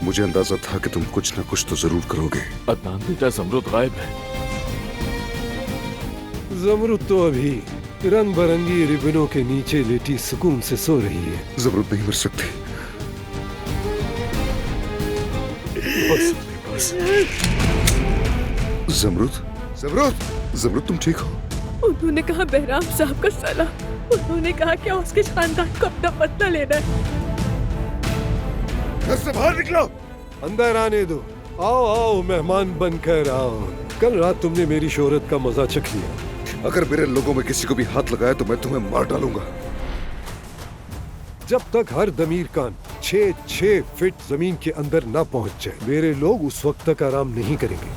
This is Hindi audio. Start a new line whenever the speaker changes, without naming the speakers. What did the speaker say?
मुझे अंदाजा था कि तुम कुछ न कुछ तो जरूर करोगे।
अदनान बेटा, ज़मरुद गायब है।
ज़मरुद तो अभी रंग बिरंगी रिबनों के नीचे लेटी सुकून से सो रही है।
ज़मरुद नहीं मर सकती।
बस बस।
ज़मरुद, ज़मरुद, ज़मरुद तुम ठीक हो?
उन्होंने कहा बहराम साहब का सलाह। उन्होंने कहा कि उसके खानदान को अपना बदला लेना है।
घर से बाहर निकलो।
अंदर आने दो। आओ आओ, मेहमान बनकर आओ। कल रात तुमने मेरी शोहरत का मजा चख लिया।
अगर मेरे लोगों में किसी को भी हाथ लगाया तो मैं तुम्हें मार डालूंगा।
जब तक हर दमीर कान 6 फीट जमीन के अंदर ना पहुंच जाए, मेरे लोग उस वक्त तक आराम नहीं करेंगे।